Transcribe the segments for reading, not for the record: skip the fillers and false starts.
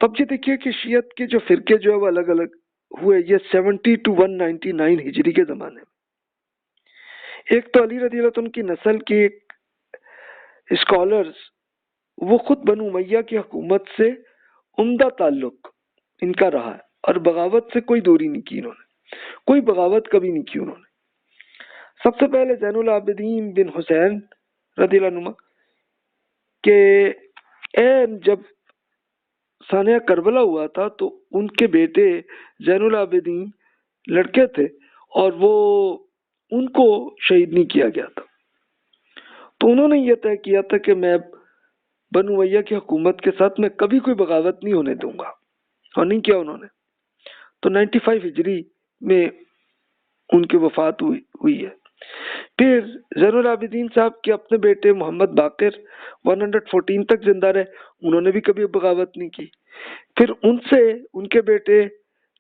تو اب یہ دیکھیے کہ شیعت کے جو فرقے جو ہے وہ الگ الگ ہوئے یہ 70 to 199 ہجری کے زمانے میں. ایک تو علی رضی اللہ عنہ کی نسل کے ایک اسکالرز وہ خود بنو امیہ کی حکومت سے عمدہ تعلق ان کا رہا ہے اور بغاوت سے کوئی دوری نہیں کی انہوں نے، کوئی بغاوت کبھی نہیں کی انہوں نے. سب سے پہلے زین العابدین بن حسین رضی اللہ عنہ کہ جب سانحہ کربلا ہوا تھا تو ان کے بیٹے زین العابدین لڑکے تھے اور وہ ان کو شہید نہیں کیا گیا تھا، تو انہوں نے یہ طے کیا تھا کہ میں بنو امیہ کی حکومت کے ساتھ میں کبھی کوئی بغاوت نہیں ہونے دوں گا، اور نہیں کیا انہوں نے. تو 95 ہجری میں ان کی وفات ہوئی ہے. پھر زین العابدین صاحب کے اپنے بیٹے محمد باقر 114 تک زندہ رہے، انہوں نے بھی کبھی بغاوت نہیں کی. پھر ان سے ان کے بیٹے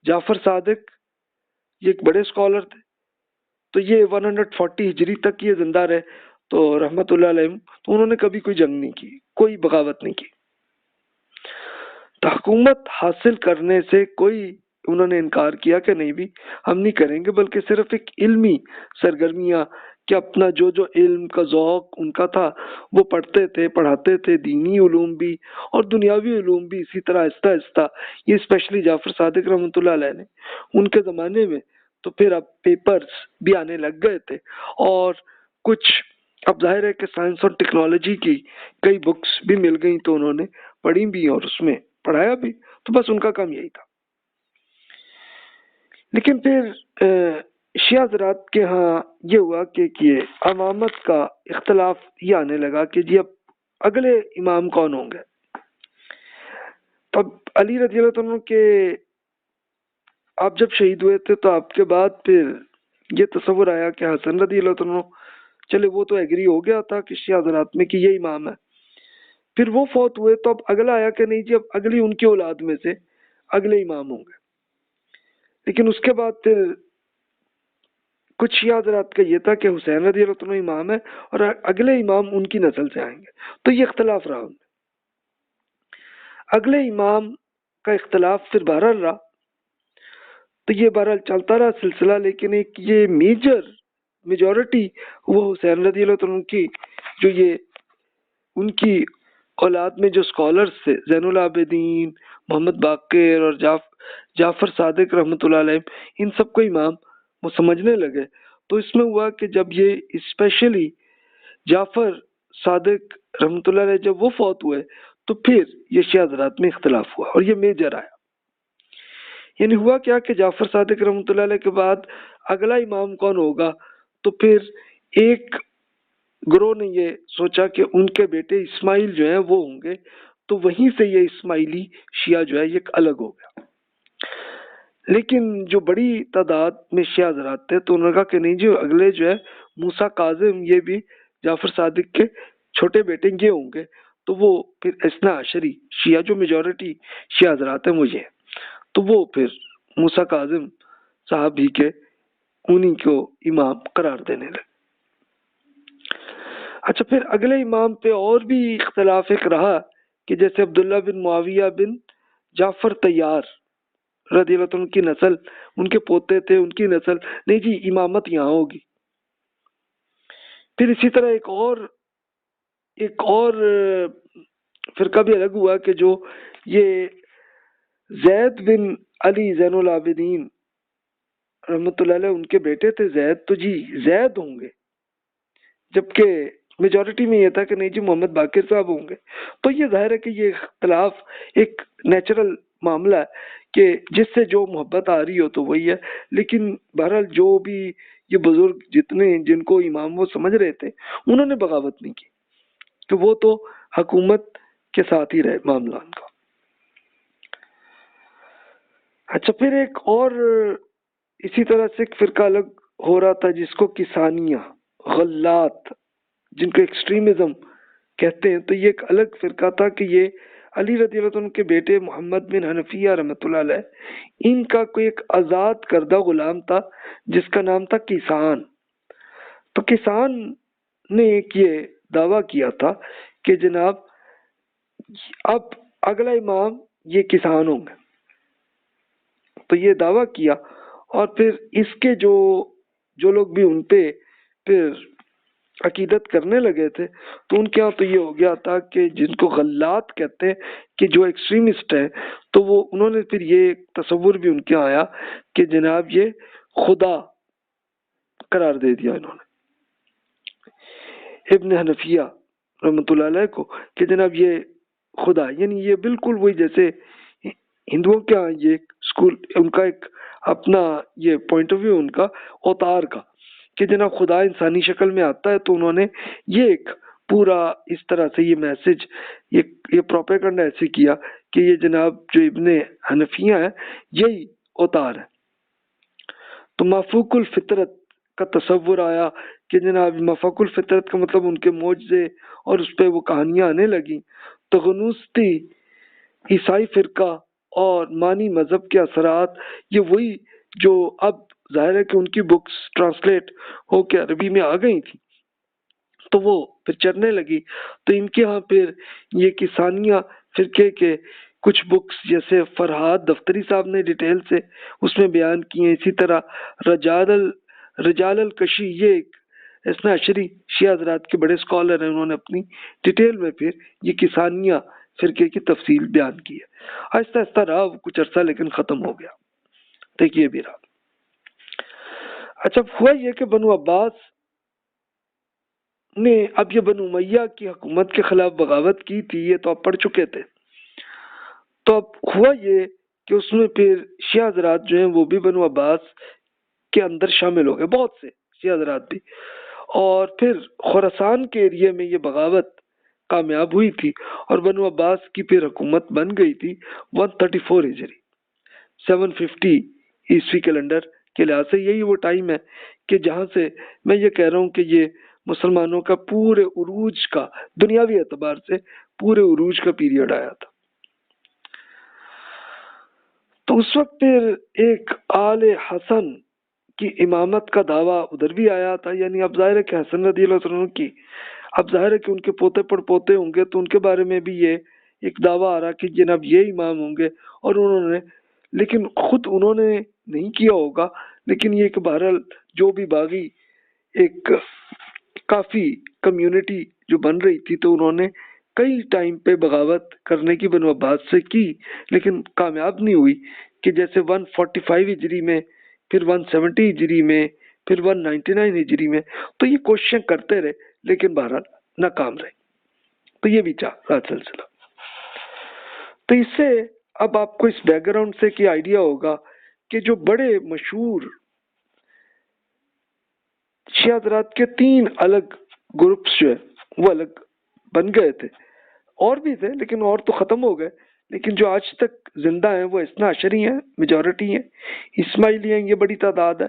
جعفر صادق یہ ایک بڑے اسکالر تھے، تو یہ 140 ہجری تک یہ زندہ رہے تو رحمت اللہ علیہ، تو انہوں نے کبھی کوئی جنگ نہیں کی، کوئی بغاوت نہیں کی. تو حکومت حاصل کرنے سے کوئی انہوں نے انکار کیا کہ نہیں بھی ہم نہیں کریں گے، بلکہ صرف ایک علمی سرگرمیاں کہ اپنا جو علم کا ذوق ان کا تھا وہ پڑھتے تھے، پڑھاتے تھے، دینی علوم بھی اور دنیاوی علوم بھی. اسی طرح آہستہ آہستہ یہ اسپیشلی جعفر صادق رحمۃ اللہ علیہ نے ان کے زمانے میں تو پھر اب پیپرز بھی آنے لگ گئے تھے، اور کچھ اب ظاہر ہے کہ سائنس اور ٹیکنالوجی کی کئی بکس بھی مل گئیں تو انہوں نے پڑھی بھی اور اس میں پڑھایا بھی، تو بس ان کا کام یہی تھا. لیکن پھر شیعہ حضرات کے ہاں یہ ہوا کہ امامت کا اختلاف یہ آنے لگا کہ جی اب اگلے امام کون ہوں گے. تب علی رضی اللہ عنہ کے آپ جب شہید ہوئے تھے تو آپ کے بعد پھر یہ تصور آیا کہ حسن رضی اللہ عنہ چلے وہ تو ایگری ہو گیا تھا کہ شیعہ حضرات میں کہ یہ امام ہے، پھر وہ فوت ہوئے تو اب اگلا آیا کہ نہیں جی اب اگلی ان کی اولاد میں سے اگلے امام ہوں گے. لیکن اس کے بعد پھر کچھ شیعہ حضرات کا یہ تھا کہ حسین رضی اللہ عنہ امام ہے اور اگلے امام ان کی نسل سے آئیں گے، تو یہ اختلاف رہا ان میں. اگلے امام کا اختلاف پھر بہرحال رہا، تو یہ بہرحال چلتا رہا سلسلہ، لیکن ایک یہ میجورٹی وہ حسین رضی اللہ عنہ کی جو یہ ان کی اولاد میں جو اسکالرز تھے زین العابدین، محمد باقر اور جعفر صادق رحمۃ اللہ علیہ، ان سب کو امام وہ سمجھنے لگے. تو اس میں ہوا کہ جب یہ اسپیشلی جعفر صادق رحمۃ اللہ علیہ جب وہ فوت ہوئے تو پھر یہ شیعہ حضرات میں اختلاف ہوا اور یہ میجر آیا. یعنی ہوا کیا کہ جعفر صادق رحمۃ اللہ علیہ کے بعد اگلا امام کون ہوگا، تو پھر ایک گروہ نے یہ سوچا کہ ان کے بیٹے اسماعیل جو ہیں وہ ہوں گے، تو وہیں سے یہ اسماعیلی شیعہ جو ہے یہ الگ ہو گیا. لیکن جو بڑی تعداد میں شیعہ حضرات تھے تو انہوں نے کہا کہ نہیں جو اگلے جو ہے موسیٰ کاظم یہ بھی جعفر صادق کے چھوٹے بیٹے یہ ہوں گے، تو وہ پھر اثنا عشری شیعہ جو میجورٹی شیعہ حضرات ہیں وہ یہ، تو وہ پھر موسیٰ کاظم صاحب ہی کے انہی کو امام قرار دینے لگے. اچھا پھر اگلے امام پہ اور بھی اختلاف ایک رہا کہ جیسے عبداللہ بن معاویہ بن جعفر طیار رضی اللہ عنہ کی نسل، ان کے پوتے تھے ان کی نسل، نہیں جی امامت یہاں ہوگی. پھر اسی طرح ایک اور فرقہ بھی الگ ہوا کہ جو یہ زید بن علی زین العابدین رحمۃ اللہ علیہ ان کے بیٹے تھے زید، تو جی زید ہوں گے، جبکہ میجورٹی میں یہ تھا کہ نہیں جی محمد باقر صاحب ہوں گے. تو یہ ظاہر ہے کہ یہ اختلاف ایک نیچرل معاملہ ہے کہ جس سے جو محبت آ رہی ہو تو وہی ہے. لیکن بہرحال جو بھی یہ بزرگ جتنے جن کو امام وہ سمجھ رہے تھے انہوں نے بغاوت نہیں کی، تو وہ تو حکومت کے ساتھ ہی رہے معاملہ ان کا. اچھا پھر ایک اور اسی طرح سے ایک فرقہ الگ ہو رہا تھا جس کو کسانیہ غلات جن کو ایکسٹریمزم کہتے ہیں، تو یہ ایک الگ فرقہ تھا کہ یہ علی رضی اللہ عنہ کے بیٹے محمد بن حنفیہ رحمۃ اللہ علیہ ان کا کوئی ایک آزاد کردہ غلام تھا جس کا نام تھا کسان. تو کسان نے ایک یہ دعویٰ کیا تھا کہ جناب اب اگلا امام یہ کسان ہوں گے. تو یہ دعویٰ کیا، اور پھر اس کے جو لوگ بھی ان پہ پھر عقیدت کرنے لگے تھے، تو ان کے یہاں تو یہ ہو گیا تھا کہ جن کو غلات کہتے ہیں کہ جو ایکسٹریمسٹ ہیں، تو وہ انہوں نے پھر یہ تصور بھی ان کے آیا کہ جناب یہ خدا قرار دے دیا انہوں نے ابن حنفیہ رحمۃ اللہ علیہ کو کہ جناب یہ خدا، یعنی یہ بالکل وہی جیسے ہندوؤں کے ہاں یہ اسکول ان کا ایک اپنا یہ پوائنٹ آف ویو ان کا اوتار کا کہ جناب خدا انسانی شکل میں آتا ہے، تو انہوں نے یہ ایک پورا اس طرح سے یہ میسج یہ پروپیگنڈا ایسے کیا کہ یہ جناب جو ابن حنفیہ ہے یہی اوتار ہے. تو مافوق الفطرت کا تصور آیا کہ جناب مافوق الفطرت کا مطلب ان کے معجزے اور اس پہ وہ کہانیاں آنے لگیں. تو غنوصی عیسائی فرقہ اور مانی مذہب کے اثرات یہ وہی جو اب ظاہر ہے کہ ان کی بکس ٹرانسلیٹ ہو کے عربی میں آ گئی تھی، تو وہ پھر چلنے لگی. تو ان کے ہاں پھر یہ کسانیہ فرقے کے کچھ بکس جیسے فرحات دفتری صاحب نے ڈیٹیل سے اس میں بیان کی ہیں. اسی طرح رجال الکشی یہ ایک اسنا عشری شیعہ حضرات کے بڑے اسکالر ہیں، انہوں نے اپنی ڈیٹیل میں پھر یہ کسانیہ فرقے کی تفصیل بیان کی ہے. آہستہ آہستہ رہا کچھ عرصہ لیکن ختم ہو گیا. دیکھیے بھی رہا. اچھا ہوا یہ کہ بنو عباس نے اب یہ بنو امیہ کی حکومت کے خلاف بغاوت کی تھی، یہ تو آپ پڑھ چکے تھے. تو اب ہوا یہ کہ اس میں پھر شیعہ حضرات جو ہیں وہ بھی بنو عباس کے اندر شامل ہو گئے، بہت سے شیعہ حضرات بھی. اور پھر خراسان کے ایریے میں یہ بغاوت کامیاب ہوئی تھی اور بنو عباس کی پھر حکومت بن گئی تھی 134 ہجری 750 عیسوی کیلنڈر کے لحاظ سے. یہی وہ ٹائم ہے کہ جہاں سے میں یہ کہہ رہا ہوں کہ یہ مسلمانوں کا پورے عروج کا دنیاوی اعتبار سے پورے عروج کا پیریڈ آیا تھا. تو اس وقت پھر ایک آل حسن کی امامت کا دعویٰ ادھر بھی آیا تھا. یعنی اب ظاہر ہے کہ حسن رضی اللہ عنہ کی اب ظاہر ہے کہ ان کے پوتے پڑ پوتے ہوں گے، تو ان کے بارے میں بھی یہ ایک دعویٰ آ رہا کہ جناب یہ امام ہوں گے. اور انہوں نے لیکن خود انہوں نے نہیں کیا ہوگا، لیکن یہ کہ بہرحال جو بھی باغی ایک کافی کمیونٹی جو بن رہی تھی، تو انہوں نے کئی ٹائم پہ بغاوت کرنے کی بنو عباس سے کی لیکن کامیاب نہیں ہوئی. کہ جیسے 145 ہجری میں، پھر 170 ہجری میں، پھر 199 ہجری میں، تو یہ کوششیں کرتے رہے لیکن بہرحال ناکام رہے. تو یہ بھی رہا سلسلہ. تو اس سے اب آپ کو اس بیک گراؤنڈ سے کی آئیڈیا ہوگا کہ جو بڑے مشہور شیعہ حضرات کے 3 الگ گروپس جو ہے وہ الگ بن گئے تھے. اور بھی تھے لیکن اور تو ختم ہو گئے، لیکن جو آج تک زندہ ہیں وہ اثنا عشری ہیں، میجورٹی ہیں، اسماعیلی ہیں یہ بڑی تعداد ہے،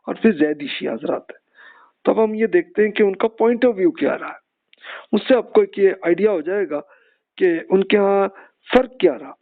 اور پھر زیدی شیعہ حضرات ہیں. تو اب ہم یہ دیکھتے ہیں کہ ان کا پوائنٹ آف ویو کیا رہا ہے. اس سے آپ کو ایک یہ آئیڈیا ہو جائے گا کہ ان کے ہاں فرق کیا رہا.